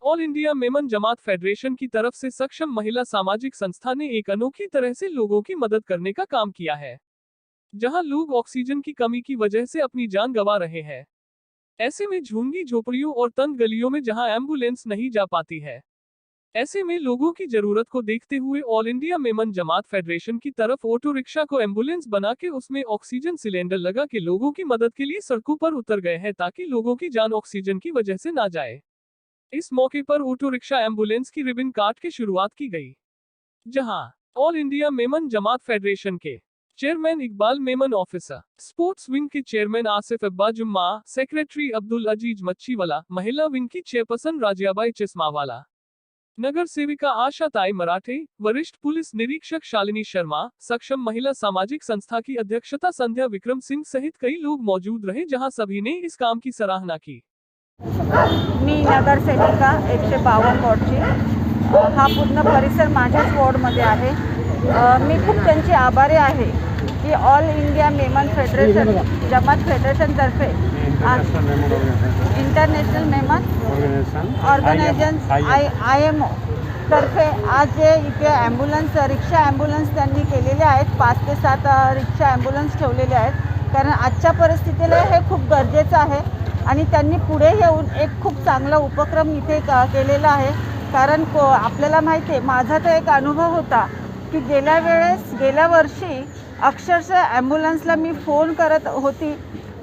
All India Memon Jamat federation की तरफ से सक्षम महिला सामाजिक संस्था ने एक अनोखी तरह से लोगों की मदद करने का काम किया है, जहां लोग ऑक्सीजन की कमी की वजह से अपनी जान गंवा रहे हैं। ऐसे में झुग्गी झोपड़ियों और तंग गलियों में जहां एम्बुलेंस नहीं जा पाती है, ऐसे में लोगों की जरूरत को देखते हुए all India Memon Jamat federation की तरफ ऑटो रिक्शा को एम्बुलेंस बना के उसमें ऑक्सीजन सिलेंडर लगा के लोगों की मदद के लिए सड़कों पर उतर गए हैं, ताकि लोगों की जान ऑक्सीजन की वजह से ना जाए। इस मौके पर ऑटो रिक्शा एम्बुलेंस की रिबन काट के शुरुआत की गई, जहां all India Memon Jamat federation के chairman Iqbal Memon, officer sports wing के चेयरमैन आसिफ अब्बा जुम्मा, सेक्रेटरी अब्दुल अजीज मच्छीवाला, महिला विंग की चेयरपर्सन राजियाबाई चिस्मावाला, नगर सेविका आशा ताई मराठे, वरिष्ठ पुलिस निरीक्षक शालिनी शर्मा, सक्षम महिला सामाजिक संस्था की अध्यक्षता संध्या विक्रम सिंह सहित कई लोग मौजूद रहे, जहां सभी ने इस काम की सराहना की। मी नगरसेविका 152 वॉर्डची। हा पूर्ण परिसर माझ्याच वॉर्डमध्ये आहे। मी खूप त्यांची आभारी आहे की ऑल इंडिया मेमन फेडरेशन जमात फेडरेशनतर्फे इंटरनॅशनल मेमन ऑर्गनायझेशन IMO तर्फे आज जे इथे रिक्षा ॲम्ब्युलन्स त्यांनी केलेले आहेत, 5 ते 7 रिक्षा ॲम्ब्युलन्स ठेवलेले आहेत, कारण आजच्या परिस्थितीला हे खूप गरजेचं आहे। आणि त्यांनी पुढे येऊन एक खूप चांगला उपक्रम इथे केलेला आहे, कारण आपल्याला माहिती आहे, माझा तर एक अनुभव होता की गेल्या वर्षी अक्षरशः ॲम्ब्युलन्सला मी फोन करत होती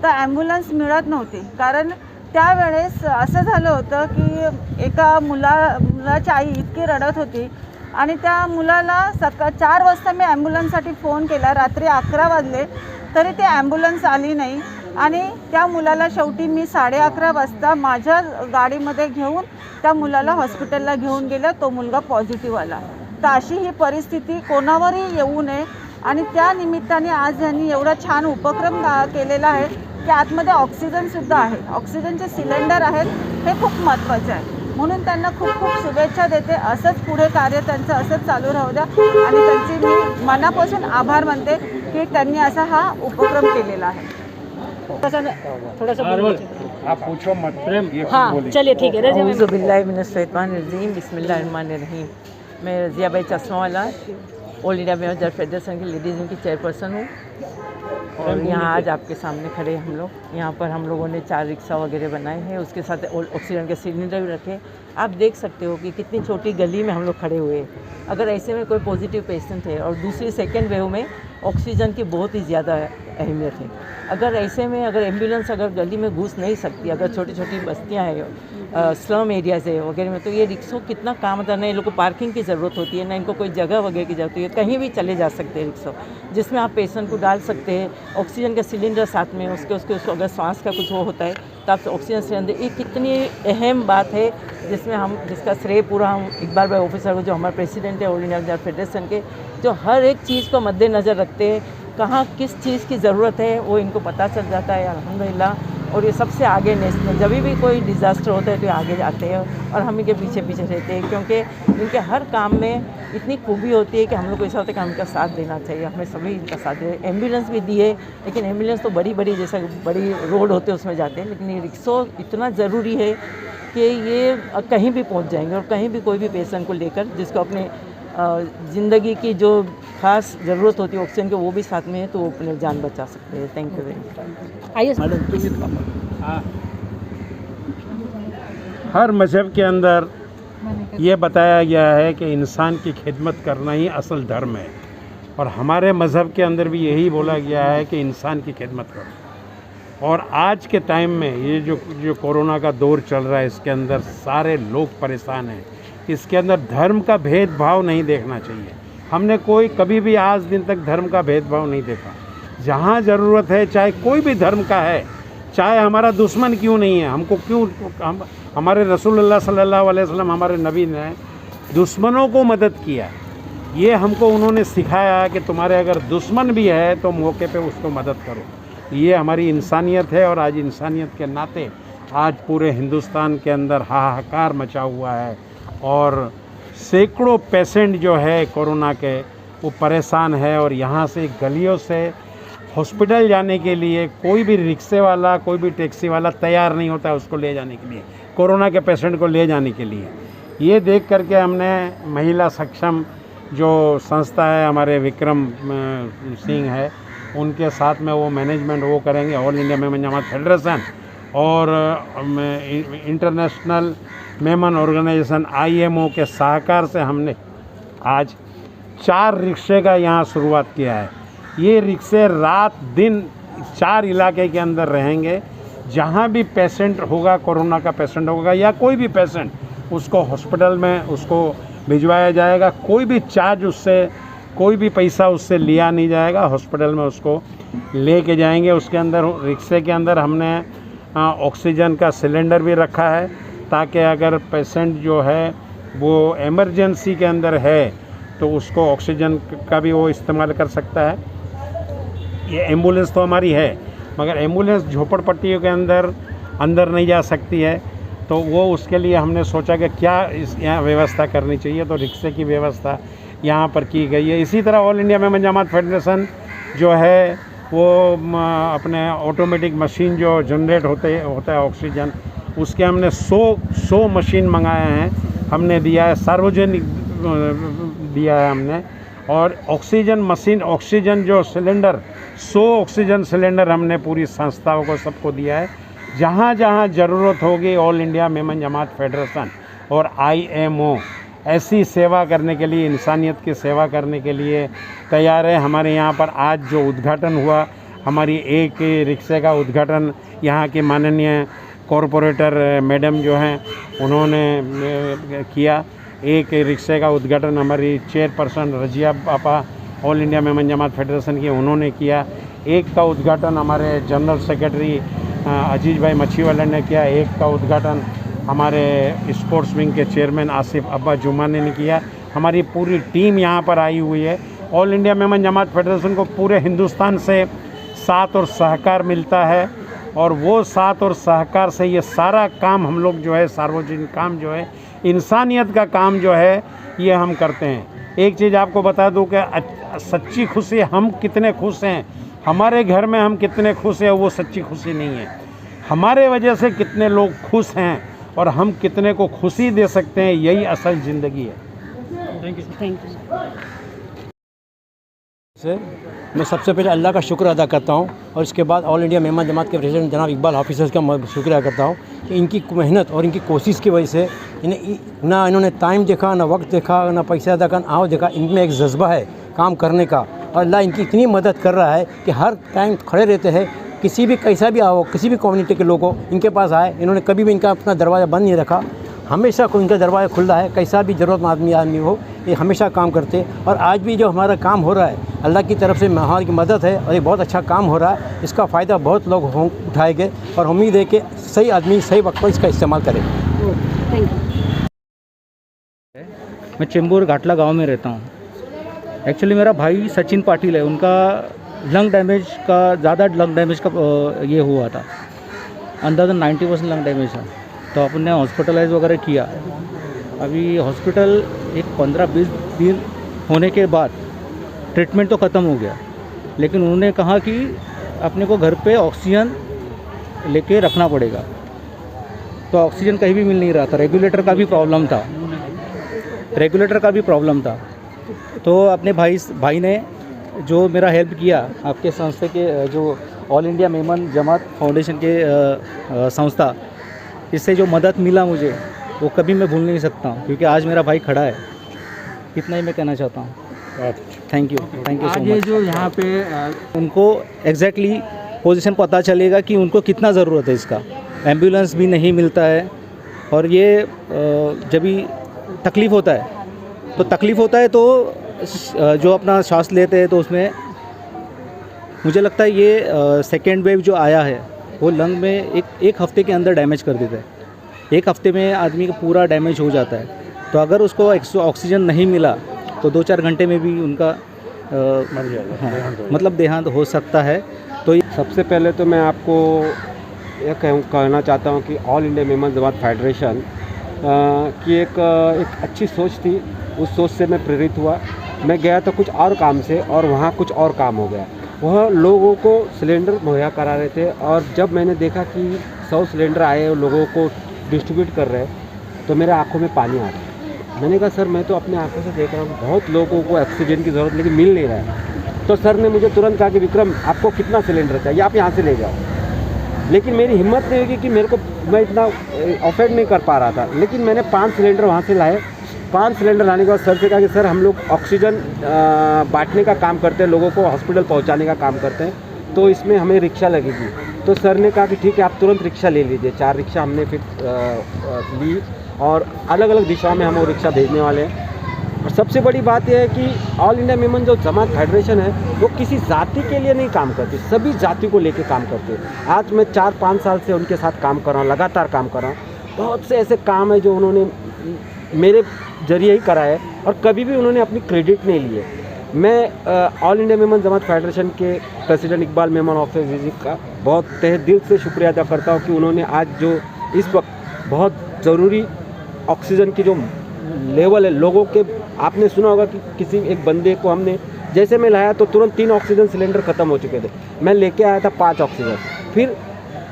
तर ॲम्ब्युलन्स मिळत नव्हती, कारण त्यावेळेस असं झालं होतं की एका मुलाची आई इतकी रडत होती आणि त्या मुलाला 4 वाजता मी ॲम्ब्युलन्ससाठी फोन केला, रात्री 11 वाजले तरी ते ॲम्ब्युलन्स आली नाही आणि त्या मुलाला शेवटी मी 11:30 वाजता माझ्या गाडीमध्ये घेऊन त्या मुलाला हॉस्पिटलला घेऊन गेलं। तो मुलगा पॉझिटिव्ह आला। तर अशी ही परिस्थिती कोणावरही येऊ नये आणि त्या निमित्ताने आज यांनी एवढा छान उपक्रम केलेला आहे की आतमध्ये ऑक्सिजनसुद्धा आहे, ऑक्सिजनचे सिलेंडर आहेत, हे खूप महत्त्वाचे आहे। म्हणून त्यांना खूप खूप शुभेच्छा देते। असंच पुढे कार्य त्यांचं असंच चालू राहू द्या आणि त्यांची मी मनापासून आभार मानते की त्यांनी असा हा उपक्रम केलेला आहे। थोड़ा सा आप पूछो मत प्रेम। हाँ चलिए ठीक है। औज़ुबिल्लाहिमिनश्शैतानिर्रजीम बिस्मिल्लाहिर्रहमानिर्रहीम। मैं रज़ियाबाई चश्मावाला ऑल इंडिया मेमन फेडरेशन की लेडीज़ विंग की चेयरपर्सन हूँ और यहाँ आज आपके सामने खड़े हम लोग। यहाँ पर हम लोगों ने 4 रिक्शा वगैरह बनाए हैं, उसके साथ ऑक्सीजन के सिलेंडर भी रखे। आप देख सकते हो कि कितनी छोटी गली में हम लोग खड़े हुए हैं। अगर ऐसे में कोई पॉजिटिव पेशेंट है और दूसरी सेकेंड वेव में ऑक्सीजन की बहुत ही ज़्यादा अहमियत है। अगर ऐसे में अगर एम्बुलेंस अगर गली में घुस नहीं सकती, अगर छोटी छोटी बस्तियाँ हैं, स्लम एरियाज़ है वगैरह में, तो ये रिक्शों कितना काम आता है। ना इन लोगों को पार्किंग की ज़रूरत होती है, ना इनको कोई जगह वगैरह की ज़रूरत है, कहीं भी चले जा सकते हैं रिक्शा, जिसमें आप पेशेंट को डाल सकते हैं। ऑक्सीजन का सिलेंडर साथ में उसके अगर सांस का कुछ वो होता है तो आप ऑक्सीजन सिलेंडर, ये कितनी अहम बात है जिसका श्रेय पूरा हम इकबाल भाई ऑफिसर को, जो हमारे प्रेसिडेंट है ऑल इंडिया फेडरेशन के, जो हर एक चीज़ को मद्देनज़र रखते हैं, कहाँ किस चीज़ की ज़रूरत है वो इनको पता चल जाता है अल्हम्दुलिल्लाह। और ये सबसे आगे नेशनल जब भी कोई डिज़ास्टर होता है तो ये आगे जाते हैं और हम इनके पीछे पीछे रहते हैं, क्योंकि इनके हर काम में इतनी खूबी होती है कि हम लोग को ऐसा होता है कि हम इनका साथ देना चाहिए। हमें सभी इनका साथ दे। एम्बुलेंस भी दी है, लेकिन एम्बुलेंस तो बड़ी जैसा बड़ी रोड होते हैं उसमें जाते हैं, लेकिन ये रिक्शा इतना ज़रूरी है कि ये कहीं भी पहुंच जाएंगे और कहीं भी कोई भी पेशेंट को लेकर, जिसको अपने ज़िंदगी की जो ख़ास ज़रूरत होती है ऑक्सीजन की, वो भी साथ में है, तो वो अपनी जान बचा सकते हैं। Thank you very much. आइए हर मज़हब के अंदर ये बताया गया है कि इंसान की खिदमत करना ही असल धर्म है, और हमारे मज़हब के अंदर भी यही बोला गया है कि इंसान की खिदमत करो। और आज के टाइम में ये जो कोरोना का दौर चल रहा है, इसके अंदर सारे लोग परेशान हैं। इसके अंदर धर्म का भेदभाव नहीं देखना चाहिए। हमने कभी भी आज दिन तक धर्म का भेदभाव नहीं देखा। जहाँ ज़रूरत है, चाहे कोई भी धर्म का है, चाहे हमारा दुश्मन क्यों नहीं है, हमको क्यों हमारे रसूलुल्लाह सल्लल्लाहु अलैहि वसल्लम, हमारे नबी ने दुश्मनों को मदद किया। ये हमको उन्होंने सिखाया कि तुम्हारे अगर दुश्मन भी है तो मौके पे उसको मदद करो। ये हमारी इंसानियत है, और आज इंसानियत के नाते आज पूरे हिंदुस्तान के अंदर हाहाकार मचा हुआ है और सैकड़ों पेशेंट जो है कोरोना के वो परेशान है। और यहाँ से गलियों से हॉस्पिटल जाने के लिए कोई भी रिक्शे वाला, कोई भी टैक्सी वाला तैयार नहीं होता है उसको ले जाने के लिए। कोरोना के पेशेंट को ले जाने के लिए। ये देख करके हमने महिला सक्षम जो संस्था है हमारे विक्रम सिंह है, उनके साथ में वो मैनेजमेंट वो करेंगे, all India Memon Jamat federation और इंटरनेशनल मेमन ऑर्गेनाइजेशन IMO के सहकार से हमने आज 4 रिक्शे का यहाँ शुरुआत किया है। ये रिक्शे रात दिन 4 इलाके के अंदर रहेंगे। जहाँ भी पेशेंट होगा, कोरोना का पेशेंट होगा या कोई भी पेशेंट, उसको हॉस्पिटल में उसको भिजवाया जाएगा। कोई भी चार्ज उससे, कोई भी पैसा उससे लिया नहीं जाएगा। हॉस्पिटल में उसको लेके जाएंगे। उसके अंदर रिक्शे के अंदर हमने ऑक्सीजन का सिलेंडर भी रखा है, ताकि अगर पेशेंट जो है वो इमरजेंसी के अंदर है तो उसको ऑक्सीजन का भी वो इस्तेमाल कर सकता है। ये एम्बुलेंस तो हमारी है, मगर एम्बुलेंस झोपड़पट्टियों के अंदर नहीं जा सकती है, तो वो उसके लिए हमने सोचा कि क्या यहाँ व्यवस्था करनी चाहिए, तो रिक्शे की व्यवस्था यहाँ पर की गई है। इसी तरह all India Memon Jamat federation जो है वो अपने ऑटोमेटिक मशीन जो जनरेट होता है ऑक्सीजन, उसके हमने 100 मशीन मंगाए हैं, हमने दिया है, सार्वजनिक दिया है हमने। और ऑक्सीजन मशीन, ऑक्सीजन जो सिलेंडर, 100 ऑक्सीजन सिलेंडर हमने पूरी संस्थाओं को सबको दिया है। जहाँ जहाँ ज़रूरत होगी all India Memon Jamat federation और IMO ऐसी सेवा करने के लिए, इंसानियत की सेवा करने के लिए तैयार है। हमारे यहाँ पर आज जो उद्घाटन हुआ, हमारी एक रिक्शे का उद्घाटन यहाँ के माननीय कॉरपोरेटर मैडम जो हैं उन्होंने किया। एक रिक्शे का उद्घाटन हमारी चेयरपर्सन रजिया पापा all India Memon Jamat federation की उन्होंने किया। एक का उद्घाटन हमारे जनरल सेक्रेटरी अजीज भाई मच्छीवाला ने किया। एक का उद्घाटन हमारे स्पोर्ट्स विंग के चेयरमैन आसिफ अब्बा जुमाने ने किया। हमारी पूरी टीम यहाँ पर आई हुई है। All India Memon Jamat federation को पूरे हिंदुस्तान से साथ और सहकार मिलता है, और वो साथ और सहकार से ये सारा काम हम लोग जो है, सार्वजनिक काम जो है, इंसानियत का काम जो है, ये हम करते हैं। एक चीज़ आपको बता दूं कि सच्ची खुशी, हम कितने खुश हैं, हमारे घर में हम कितने खुश हैं, वो सच्ची खुशी नहीं है। हमारे वजह से कितने लोग खुश हैं और हम कितने को खुशी दे सकते हैं, यही असल ज़िंदगी है। Thank you. से मैं सबसे पहले अल्लाह का शुक्र अदा करता हूँ, और इसके बाद ऑल इंडिया मेमन जमात के प्रेसिडेंट जनाब इकबाल हाफिज़ का शुक्रिया करता हूँ कि इनकी मेहनत और इनकी कोशिश की वजह से ना इन्होंने टाइम देखा, ना वक्त देखा, ना पैसा देखा, ना आओ देखा। इनमें एक जज्बा है काम करने का, और अल्लाह इनकी इतनी मदद कर रहा है कि हर टाइम खड़े रहते हैं। किसी भी कैसा भी आओ, किसी भी कम्युनिटी के लोग हो, इनके पास आए, इन्होंने कभी भी इनका अपना दरवाज़ा बंद नहीं रखा। हमेशा इनका दरवाज़ा खुला है, कैसा भी ज़रूरतमंद आदमी हो, ये हमेशा काम करते। और आज भी जो हमारा काम हो रहा है, अल्लाह की तरफ से हमारी मदद है, और ये बहुत अच्छा काम हो रहा है। इसका फ़ायदा बहुत लोग उठाएंगे, और उम्मीद है कि सही आदमी सही वक्त पर इसका इस्तेमाल करेगा। Thank you. मैं चेंबूर घाटला गांव में रहता हूं। एक्चुअली मेरा भाई सचिन पाटिल है, उनका लंग डैमेज का, ज़्यादा लंग डैमेज का ये हुआ था, अंदाज़न 90% लंग डैमेज है। तो अपन ने हॉस्पिटलाइज वगैरह किया। अभी हॉस्पिटल एक 15-20 दिन होने के बाद ट्रीटमेंट तो ख़त्म हो गया, लेकिन उन्होंने कहा कि अपने को घर पे ऑक्सीजन लेके रखना पड़ेगा। तो ऑक्सीजन कहीं भी मिल नहीं रहा था, रेगुलेटर का भी प्रॉब्लम था। तो अपने भाई ने जो मेरा हेल्प किया, आपके संस्था के जो ऑल इंडिया मेमन जमात फाउंडेशन के संस्था, इससे जो मदद मिला मुझे, वो कभी मैं भूल नहीं सकता हूँ, क्योंकि आज मेरा भाई खड़ा है। इतना ही मैं कहना चाहता हूँ। Thank you so much. जो यहाँ पे उनको एग्जैक्टली पोजीशन पता चलेगा कि उनको कितना ज़रूरत है इसका। एम्बुलेंस भी नहीं मिलता है, और ये जब भी तकलीफ़ होता है तो जो अपना सांस लेते हैं, तो उसमें मुझे लगता है ये सेकेंड वेव जो आया है, वो लंग में एक हफ्ते के अंदर डैमेज कर देता है। एक हफ्ते में आदमी का पूरा डैमेज हो जाता है। तो अगर उसको ऑक्सीजन नहीं मिला तो 2-4 घंटे में भी उनका मतलब देहांत हो सकता है। तो सबसे पहले तो मैं आपको यह कहना चाहता हूँ कि all India Memon Jamat federation की एक अच्छी सोच थी। उस सोच से मैं प्रेरित हुआ। मैं गया तो कुछ और काम से, और वहाँ कुछ और काम हो गया। वह लोगों को सिलेंडर मुहैया करा रहे थे, और जब मैंने देखा कि 100 सिलेंडर आए और लोगों को डिस्ट्रीब्यूट कर रहे हैं तो मेरे आंखों में पानी आ रहा है। मैंने कहा सर मैं तो अपने आंखों से देख रहा हूँ बहुत लोगों को ऑक्सीजन की ज़रूरत लेकिन मिल नहीं रहा है। तो सर ने मुझे तुरंत कहा कि विक्रम आपको कितना सिलेंडर चाहिए, आप यहाँ से ले जाओ। लेकिन मेरी हिम्मत नहीं होगी कि मेरे को, मैं इतना अफोर्ड नहीं कर पा रहा था। लेकिन मैंने 5 सिलेंडर वहाँ से लाए। 5 सिलेंडर लाने के बाद सर से कहा कि सर हम लोग ऑक्सीजन बांटने का काम करते हैं, लोगों को हॉस्पिटल पहुँचाने का काम करते हैं, तो इसमें हमें रिक्शा लगेगी। तो सर ने कहा कि ठीक है आप तुरंत रिक्शा ले लीजिए। 4 रिक्शा हमने फिर ली और अलग अलग दिशाओं में हम वो रिक्शा भेजने वाले हैं। और सबसे बड़ी बात यह है कि ऑल इंडिया मेमन जो जमात फेडरेशन है वो किसी जाति के लिए नहीं काम करती, सभी जाति को लेके काम करती है। आज मैं 4-5 साल से उनके साथ काम कर रहा हूँ, लगातार काम कर रहा हूँ। बहुत से ऐसे काम है जो उन्होंने मेरे जरिए ही करा है और कभी भी उन्होंने अपनी क्रेडिट नहीं लिए। मैं all India Memon Jamat federation के प्रेसिडेंट इकबाल मेमन ऑफिसर जी का बहुत तहे दिल से शुक्रिया अदा करता हूँ कि उन्होंने आज जो इस वक्त बहुत ज़रूरी ऑक्सीजन की जो लेवल है लोगों के, आपने सुना होगा कि किसी एक बंदे को हमने, जैसे मैं लाया तो तुरंत 3 ऑक्सीजन सिलेंडर ख़त्म हो चुके थे। मैं लेके आया था 5 ऑक्सीजन। फिर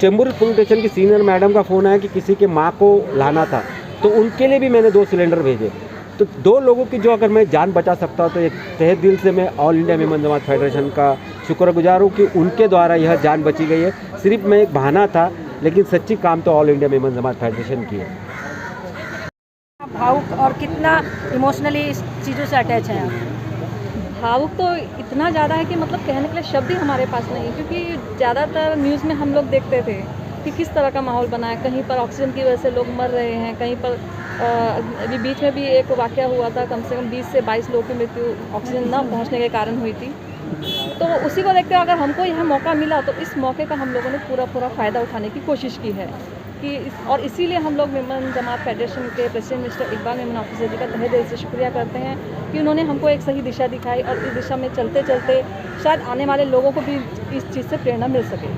चेंबूर पुलिस स्टेशन की सीनियर मैडम का फ़ोन आया कि किसी के माँ को लाना था, तो उनके लिए भी मैंने 2 सिलेंडर भेजे। तो 2 लोगों की जो अगर मैं जान बचा सकता हूँ तो एक तहे दिल से मैं all India Memon Jamat federation का शुक्रगुजार हूँ कि उनके द्वारा यह जान बची गई है। सिर्फ मैं एक बहाना था, लेकिन सच्ची काम तो all India Memon Jamat federation की है। भावुक और कितना इमोशनली इस चीज़ों से अटैच हैं आप? भावुक तो इतना ज़्यादा है कि मतलब कहने के लिए शब्द ही हमारे पास नहीं है, क्योंकि ज़्यादातर न्यूज़ में हम लोग देखते थे कि किस तरह का माहौल बना है। कहीं पर ऑक्सीजन की वजह से लोग मर रहे हैं, कहीं पर अभी बीच में भी एक वाक़या हुआ था, कम से कम 20 से 22 लोगों की मृत्यु ऑक्सीजन न पहुंचने के कारण हुई थी। तो उसी को देखते हुए अगर हमको यह मौका मिला तो इस मौके का हम लोगों ने पूरा फ़ायदा उठाने की कोशिश की है कि और इसीलिए हम लोग मेमन जमात फेडरेशन के president mister Iqbal Memon officer ji का तहे दिल से शुक्रिया करते हैं कि उन्होंने हमको एक सही दिशा दिखाई और इस दिशा में चलते चलते शायद आने वाले लोगों को भी इस चीज़ से प्रेरणा मिल सके।